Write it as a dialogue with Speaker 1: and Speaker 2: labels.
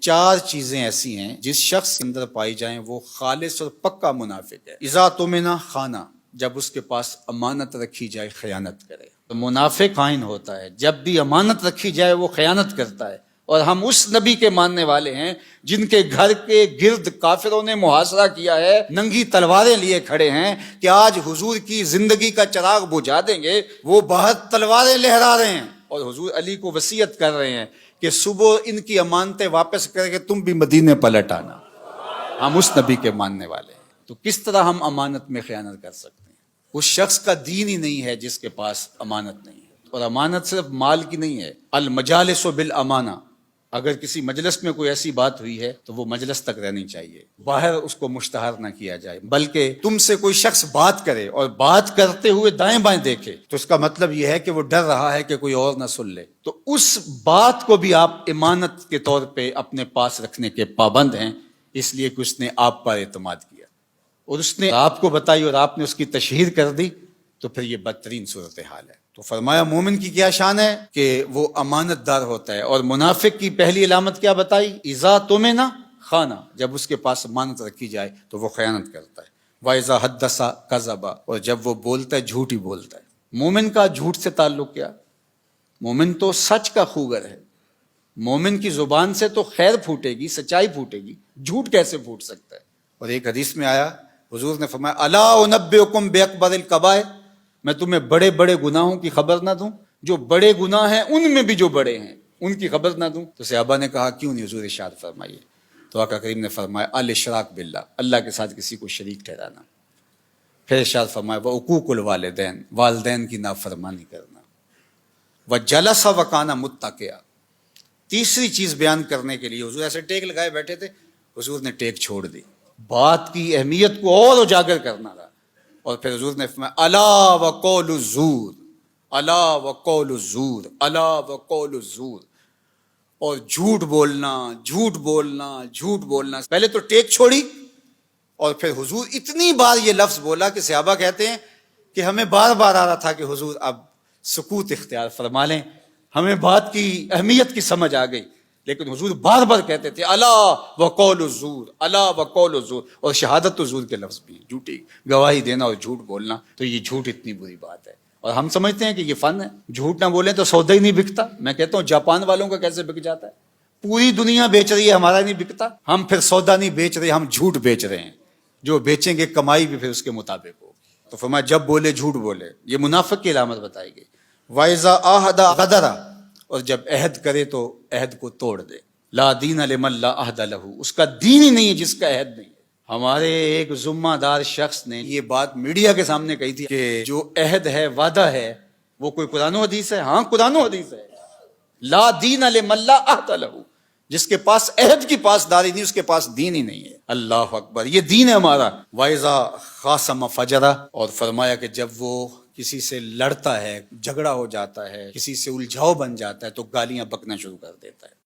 Speaker 1: چار چیزیں ایسی ہیں جس شخص کے اندر پائی جائیں وہ خالص اور پکا منافق ہے۔ اذا تمنا خانا، جب اس کے پاس امانت رکھی جائے خیانت کرے۔ تو منافق خائن ہوتا ہے، جب بھی امانت رکھی جائے وہ خیانت کرتا ہے۔ اور ہم اس نبی کے ماننے والے ہیں جن کے گھر کے گرد کافروں نے محاصرہ کیا ہے، ننگی تلواریں لیے کھڑے ہیں کہ آج حضور کی زندگی کا چراغ بجھا دیں گے۔ وہ باہر تلواریں لہرا رہے ہیں اور حضور علی کو وصیت کر رہے ہیں کہ صبح ان کی امانتیں واپس کر کے تم بھی مدینے پلٹ آنا۔ ہم اس نبی کے ماننے والے ہیں، تو کس طرح ہم امانت میں خیانت کر سکتے ہیں؟ اس شخص کا دین ہی نہیں ہے جس کے پاس امانت نہیں ہے۔ اور امانت صرف مال کی نہیں ہے، المجالس بالامانہ۔ اگر کسی مجلس میں کوئی ایسی بات ہوئی ہے تو وہ مجلس تک رہنی چاہیے، باہر اس کو مشتہر نہ کیا جائے، بلکہ تم سے کوئی شخص بات کرے اور بات کرتے ہوئے دائیں بائیں دیکھے تو اس کا مطلب یہ ہے کہ وہ ڈر رہا ہے کہ کوئی اور نہ سن لے، تو اس بات کو بھی آپ امانت کے طور پہ اپنے پاس رکھنے کے پابند ہیں، اس لیے کہ اس نے آپ پر اعتماد کیا اور اس نے آپ کو بتائی اور آپ نے اس کی تشہیر کر دی، تو پھر یہ بدترین صورتحال ہے۔ تو فرمایا مومن کی کیا شان ہے کہ وہ امانت دار ہوتا ہے، اور منافق کی پہلی علامت کیا بتائی؟ اذا تمنا خانا، جب اس کے پاس امانت رکھی جائے تو وہ خیانت کرتا ہے۔ واذا حدث کذب، اور جب وہ بولتا ہے جھوٹ ہی بولتا ہے۔ مومن کا جھوٹ سے تعلق کیا؟ مومن تو سچ کا خوگر ہے، مومن کی زبان سے تو خیر پھوٹے گی، سچائی پھوٹے گی، جھوٹ کیسے پھوٹ سکتا ہے؟ اور ایک حدیث میں آیا، حضور نے فرمایا الا انبئکم باکبر الکبائر، میں تمہیں بڑے بڑے گناہوں کی خبر نہ دوں؟ جو بڑے گناہ ہیں ان میں بھی جو بڑے ہیں ان کی خبر نہ دوں؟ تو صحابہ نے کہا کیوں نہیں حضور، ارشاد فرمائیے۔ تو آقا کریم نے فرمایا الاشراک باللہ، اللہ کے ساتھ کسی کو شریک ٹھہرانا۔ پھر ارشاد فرمایا وعقوق الوالدین، والدین کی نافرمانی کرنا، وجلس وکانا متکئا۔ تیسری چیز بیان کرنے کے لیے حضور ایسے ٹیک لگائے بیٹھے تھے، حضور نے ٹیک چھوڑ دی، بات کی اہمیت کو اور اجاگر کرنا تھا۔ اور پھر حضور نے فرمایا الا وقول الزور، الا وقول الزور، الا وقول الزور، اور جھوٹ بولنا، جھوٹ بولنا، جھوٹ بولنا۔ پہلے تو ٹیک چھوڑی اور پھر حضور اتنی بار یہ لفظ بولا کہ صحابہ کہتے ہیں کہ ہمیں بار بار آ رہا تھا کہ حضور اب سکوت اختیار فرما لیں، ہمیں بات کی اہمیت کی سمجھ آ گئی، لیکن حضور بار بار کہتے تھے الا وقول الزور، الا وقول الزور۔ اور شہادت الزور کے لفظ بھی، جھوٹی گواہی دینا اور جھوٹ بولنا، تو یہ جھوٹ اتنی بری بات ہے۔ اور ہم سمجھتے ہیں کہ یہ فن ہے، جھوٹ نہ بولیں تو سودا ہی نہیں بکتا۔ میں کہتا ہوں جاپان والوں کا کیسے بک جاتا ہے؟ پوری دنیا بیچ رہی ہے، ہمارا نہیں بکتا۔ ہم پھر سودا نہیں بیچ رہے، ہم جھوٹ بیچ رہے ہیں، جو بیچیں گے کمائی بھی پھر اس کے مطابق ہو۔ تو فرمایا جب بولے جھوٹ بولے، یہ منافق کی علامت بتائی گئی۔ وَإِذَا عَاهَدَ غَدَرَ، اور جب عہد کرے تو عہد کو توڑ دے۔ لا دین لمن لا عہد لہ، اس کا دین ہی نہیں ہے جس کا عہد نہیں ہے۔ ہمارے ایک ذمہ دار شخص نے یہ بات میڈیا کے سامنے کہی تھی کہ جو عہد ہے، وعدہ ہے، وہ کوئی قرآن و حدیث ہے؟ ہاں قرآن و حدیث ہے۔ لا دین لمن لا عہد لہ، جس کے پاس عہد کی پاسداری نہیں، اس کے پاس دین ہی نہیں ہے۔ اللہ اکبر، یہ دین ہے ہمارا۔ وَإِذَا خَاصَمَ فَجَرَ، اور فرمایا کہ جب وہ کسی سے لڑتا ہے، جھگڑا ہو جاتا ہے، کسی سے الجھاؤ بن جاتا ہے تو گالیاں بکنا شروع کر دیتا ہے۔